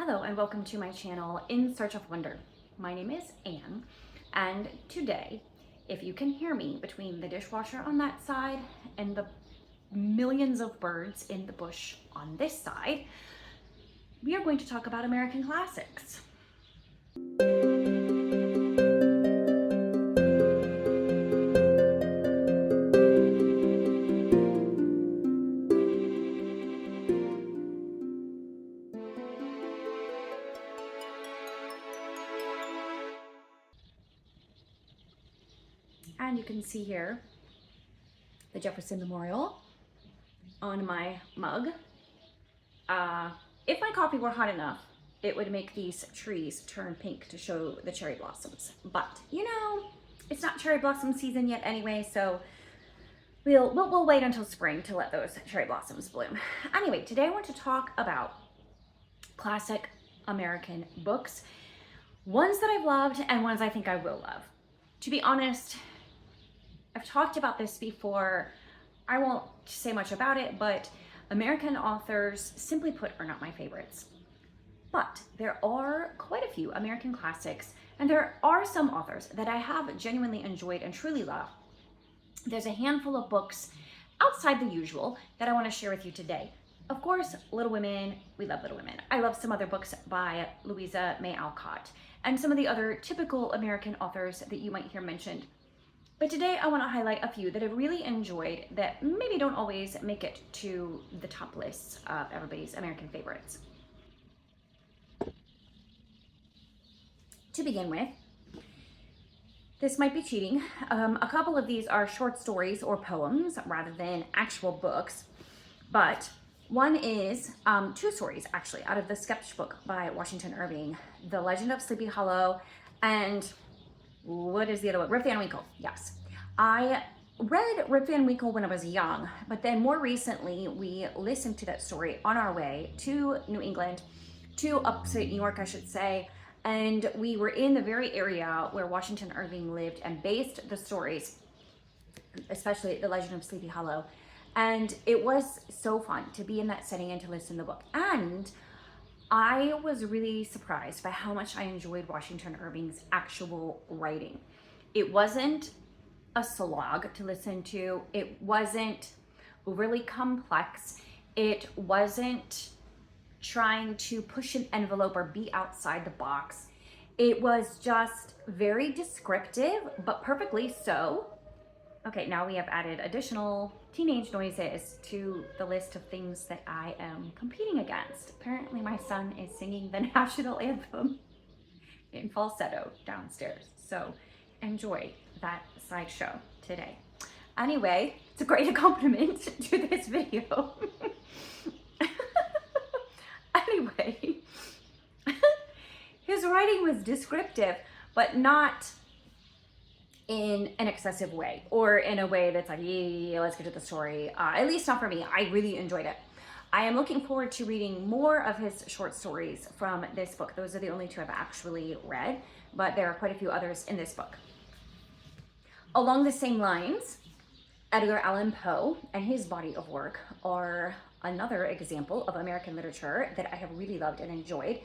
Hello and welcome to my channel, In Search of Wonder. My name is Anne, and today, if you can hear me between the dishwasher on that side and the millions of birds in the bush on this side, we are going to talk about American classics. And you can see here the Jefferson Memorial on my mug. If my coffee were hot enough, it would make these trees turn pink to show the cherry blossoms. But you know, it's not cherry blossom season yet anyway, so we'll wait until spring to let those cherry blossoms bloom. Anyway, today I want to talk about classic American books, ones that I've loved and ones I think I will love. To be honest, I've talked about this before. I won't say much about it, but American authors, simply put, are not my favorites. But there are quite a few American classics, and there are some authors that I have genuinely enjoyed and truly love. There's a handful of books outside the usual that I want to share with you today. Of course, Little Women, we love Little Women. I love some other books by Louisa May Alcott and some of the other typical American authors that you might hear mentioned. But today I want to highlight a few that I've really enjoyed that maybe don't always make it to the top lists of everybody's American favorites. To begin with, this might be cheating. A couple of these are short stories or poems rather than actual books, but one is two stories actually out of the sketchbook by Washington Irving, The Legend of Sleepy Hollow, and what is the other one? Rip Van Winkle, yes. I read Rip Van Winkle when I was young, but then more recently we listened to that story on our way to New England, to upstate New York, I should say, and we were in the very area where Washington Irving lived and based the stories, especially The Legend of Sleepy Hollow. And it was so fun to be in that setting and to listen to the book. And I was really surprised by how much I enjoyed Washington Irving's actual writing. It wasn't a slog to listen to. It wasn't overly complex. It wasn't trying to push an envelope or be outside the box. It was just very descriptive, but perfectly so. Okay, now we have added additional teenage noises to the list of things that I am competing against. Apparently my son is singing the national anthem in falsetto downstairs. So enjoy that sideshow today. Anyway, it's a great accompaniment to this video. Anyway, his writing was descriptive, but not in an excessive way or in a way that's like, yeah, let's get to the story. At least not for me. I really enjoyed it. I am looking forward to reading more of his short stories from this book. Those are the only two I've actually read, but there are quite a few others in this book. Along the same lines, Edgar Allan Poe and his body of work are another example of American literature that I have really loved and enjoyed.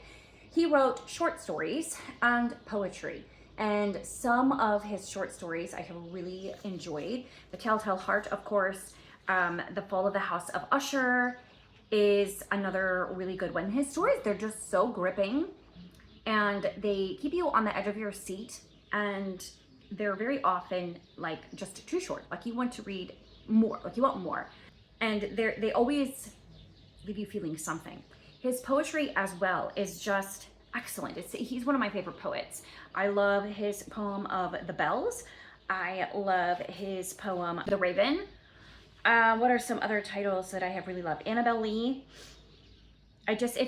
He wrote short stories and poetry. And some of his short stories I have really enjoyed. The Telltale Heart, of course, The Fall of the House of Usher is another really good one. His stories, they're just so gripping and they keep you on the edge of your seat, and they're very often like just too short. Like you want to read more, like you want more. And they always leave you feeling something. His poetry as well is just excellent. He's one of my favorite poets. I love his poem of The Bells. I love his poem, The Raven. What are some other titles that I have really loved? Annabel Lee. His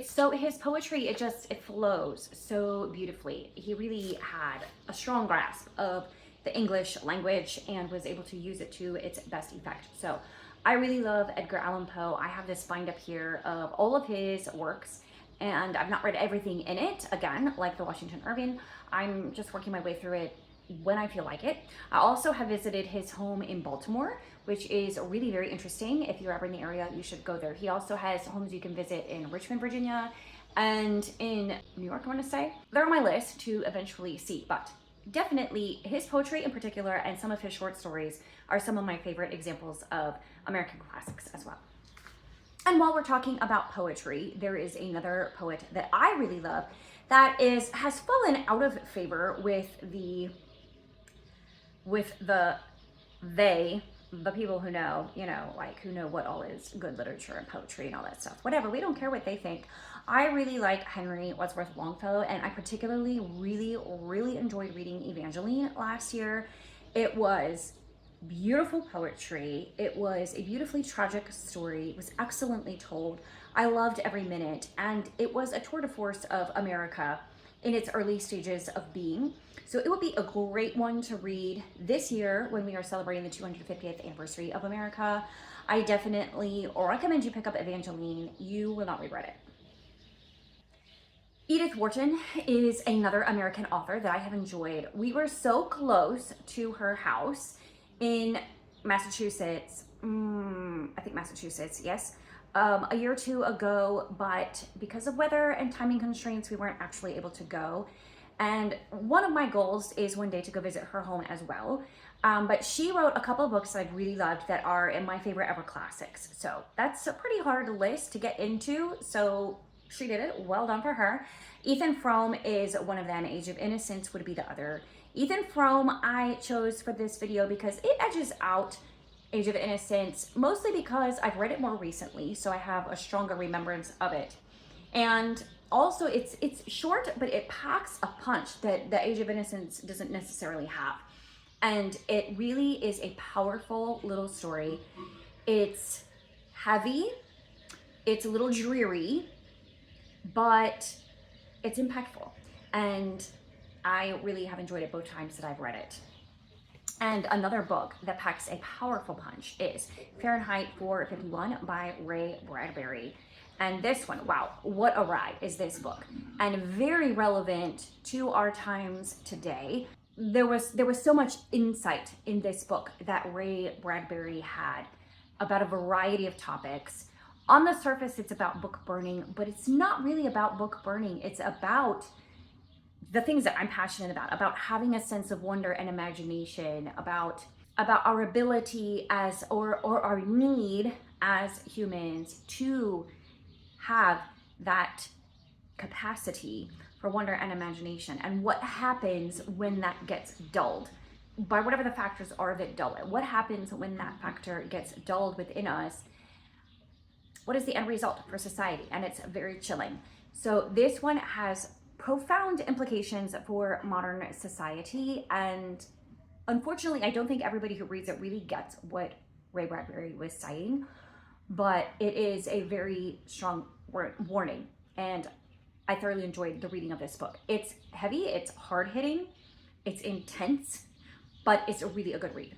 poetry, it flows so beautifully. He really had a strong grasp of the English language and was able to use it to its best effect. So I really love Edgar Allan Poe. I have this bind up here of all of his works, and I've not read everything in it. Again, like the Washington Irving, I'm just working my way through it when I feel like it. I also have visited his home in Baltimore, which is really very interesting. If you're ever in the area, you should go there. He also has homes you can visit in Richmond, Virginia, and in New York, I want to say. They're on my list to eventually see, but definitely his poetry in particular and some of his short stories are some of my favorite examples of American classics as well. And while we're talking about poetry, there is another poet that I really love that has fallen out of favor with the people who know, like who know what all is good literature and poetry and all that stuff. Whatever, we don't care what they think. I really like Henry Wadsworth Longfellow, and I particularly really enjoyed reading Evangeline last year. It was beautiful poetry. It was a beautifully tragic story. It was excellently told. I loved every minute, and it was a tour de force of America in its early stages of being. So it would be a great one to read this year when we are celebrating the 250th anniversary of America. I definitely recommend you pick up Evangeline. You will not regret it. Edith Wharton is another American author that I have enjoyed. We were so close to her house in Massachusetts, I think Massachusetts, yes, a year or two ago, but because of weather and timing constraints, we weren't actually able to go. And one of my goals is one day to go visit her home as well. But she wrote a couple of books that I really loved that are in my favorite ever classics. So that's a pretty hard list to get into. So she did it. Well done for her. Ethan Frome is one of them. Age of Innocence would be the other. Ethan Frome I chose for this video because it edges out Age of Innocence, mostly because I've read it more recently, so I have a stronger remembrance of it. And also it's short, but it packs a punch that the Age of Innocence doesn't necessarily have. And it really is a powerful little story. It's heavy, it's a little dreary, but it's impactful. And I really have enjoyed it both times that I've read it. And another book that packs a powerful punch is Fahrenheit 451 by Ray Bradbury. And this one, wow, what a ride is this book. And very relevant to our times today. There was so much insight in this book that Ray Bradbury had about a variety of topics. On the surface, it's about book burning, but it's not really about book burning. It's about the things that I'm passionate about having a sense of wonder and imagination, about our ability or our need as humans to have that capacity for wonder and imagination, and what happens when that gets dulled by whatever the factors are that dull it. What happens when that factor gets dulled within us? What is the end result for society? And it's very chilling. So this one has profound implications for modern society, and unfortunately I don't think everybody who reads it really gets what Ray Bradbury was saying, but it is a very strong warning, and I thoroughly enjoyed the reading of this book. It's heavy, it's hard-hitting, it's intense, but it's really a good read.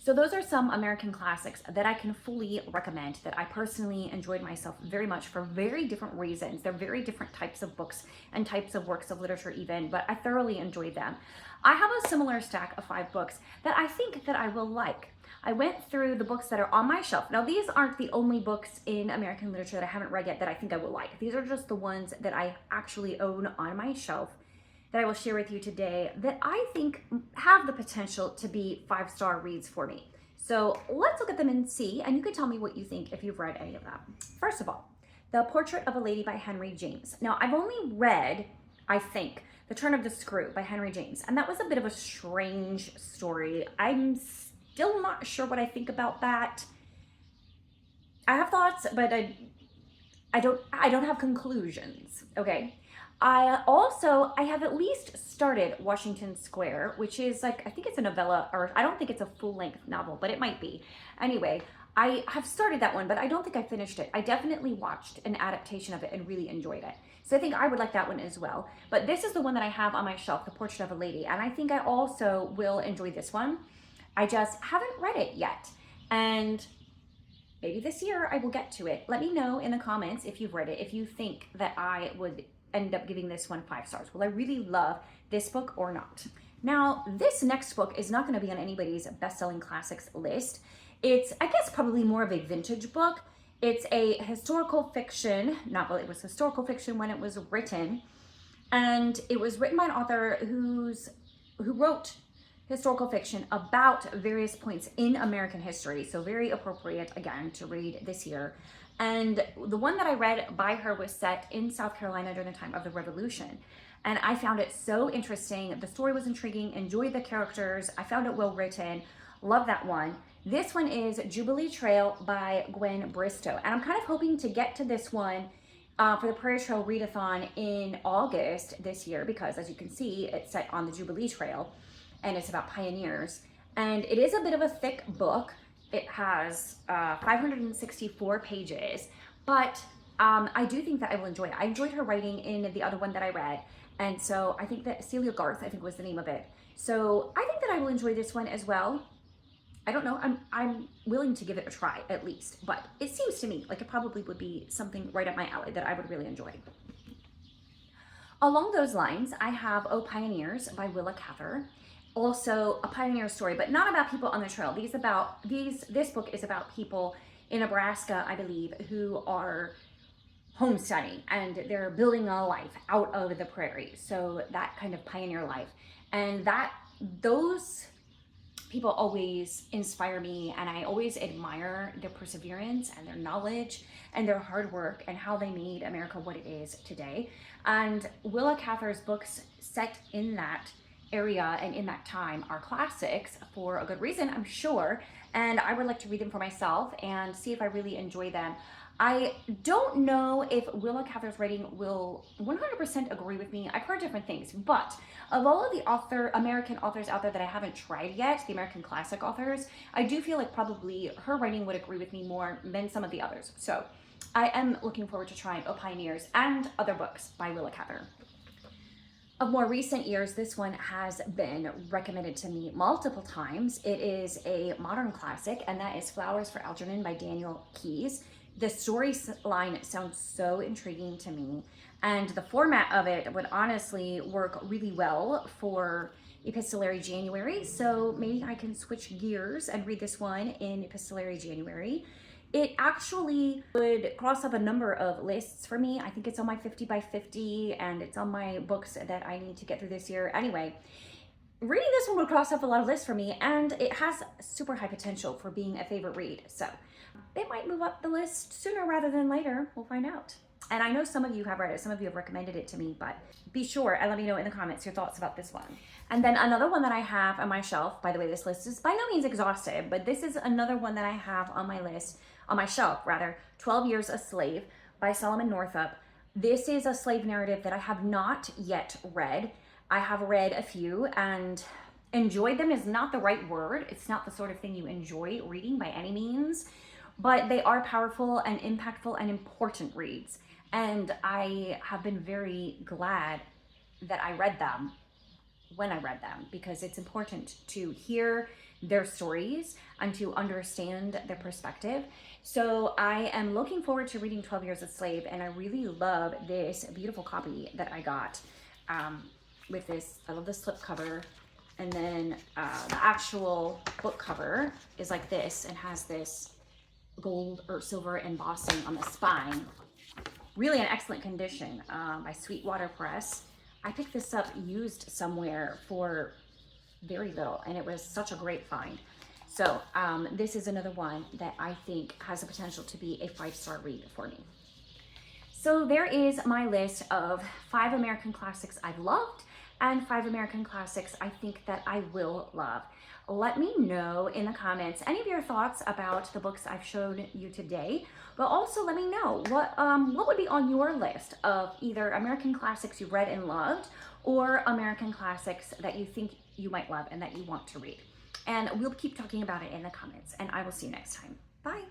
So those are some American classics that I can fully recommend, that I personally enjoyed myself very much for very different reasons. They're very different types of books and types of works of literature even, but I thoroughly enjoyed them. I have a similar stack of 5 books that I think that I will like. I went through the books that are on my shelf. Now, these aren't the only books in American literature that I haven't read yet that I think I will like. These are just the ones that I actually own on my shelf that I will share with you today that I think have the potential to be 5-star reads for me. So let's look at them and see, and you can tell me what you think if you've read any of them. First of all, The Portrait of a Lady by Henry James. Now, I've only read, I think, The Turn of the Screw by Henry James, and that was a bit of a strange story. I'm still not sure what I think about that. I have thoughts, but I don't have conclusions, okay? I have at least started Washington Square, which is like, I think it's a novella, or I don't think it's a full-length novel, but it might be. Anyway, I have started that one, but I don't think I finished it. I definitely watched an adaptation of it and really enjoyed it. So I think I would like that one as well. But this is the one that I have on my shelf, The Portrait of a Lady, and I think I also will enjoy this one. I just haven't read it yet, and maybe this year I will get to it. Let me know in the comments if you've read it, if you think that I would end up giving this one 5 stars. Will I really love this book or not? Now, this next book is not going to be on anybody's best-selling classics list. It's, I guess, probably more of a vintage book. It's a historical fiction novel. It was historical fiction when it was written, and it was written by an author who wrote historical fiction about various points in American history. So very appropriate, again, to read this year. And the one that I read by her was set in South Carolina during the time of the Revolution. And I found it so interesting. The story was intriguing, enjoyed the characters. I found it well written. Love that one. This one is Jubilee Trail by Gwen Bristow. And I'm kind of hoping to get to this one for the Prairie Trail Readathon in August this year, because as you can see, it's set on the Jubilee Trail and it's about pioneers. And it is a bit of a thick book. It has 564 pages, but I do think that I will enjoy it. I enjoyed her writing in the other one that I read. And so I think that Celia Garth, I think was the name of it. So I think that I will enjoy this one as well. I don't know, I'm willing to give it a try at least, but it seems to me like it probably would be something right up my alley that I would really enjoy. Along those lines, I have Oh Pioneers by Willa Cather. Also a pioneer story, but not about people on the trail. This book is about people in Nebraska, I believe, who are homesteading and they're building a life out of the prairie. So that kind of pioneer life. And those people always inspire me, and I always admire their perseverance and their knowledge and their hard work and how they made America what it is today. And Willa Cather's books set in that area and in that time are classics for a good reason, I'm sure. And I would like to read them for myself and see if I really enjoy them. I don't know if Willa Cather's writing will 100% agree with me. I've heard different things, but of all of the American authors out there that I haven't tried yet, the American classic authors, I do feel like probably her writing would agree with me more than some of the others. So I am looking forward to trying Oh Pioneers and other books by Willa Cather. Of more recent years, this one has been recommended to me multiple times. It is a modern classic, and that is Flowers for Algernon by Daniel Keyes. The storyline sounds so intriguing to me, and the format of it would honestly work really well for Epistolary January, so maybe I can switch gears and read this one in Epistolary January. It actually would cross up a number of lists for me. I think it's on my 50 by 50, and it's on my books that I need to get through this year. Anyway, reading this one would cross up a lot of lists for me, and it has super high potential for being a favorite read. So it might move up the list sooner rather than later. We'll find out. And I know some of you have read it, some of you have recommended it to me, but be sure and let me know in the comments your thoughts about this one. And then another one that I have on my shelf, by the way, this list is by no means exhaustive, but this is another one that I have on my list, on my shelf rather, 12 Years a Slave by Solomon Northup. This is a slave narrative that I have not yet read. I have read a few, and enjoyed them is not the right word. It's not the sort of thing you enjoy reading by any means, but they are powerful and impactful and important reads. And I have been very glad that I read them when I read them, because it's important to hear their stories and to understand their perspective. So I am looking forward to reading 12 Years a Slave, and I really love this beautiful copy that I got with this. I love the slip cover, and then the actual book cover is like this and has this gold or silver embossing on the spine. Really in excellent condition by Sweetwater Press. I picked this up used somewhere for very little, and it was such a great find. So this is another one that I think has the potential to be a 5-star read for me. So there is my list of 5 American classics I've loved and 5 American classics I think that I will love. Let me know in the comments any of your thoughts about the books I've shown you today, but also let me know what would be on your list of either American classics you read and loved, or American classics that you think you might love and that you want to read. And we'll keep talking about it in the comments, and I will see you next time. Bye.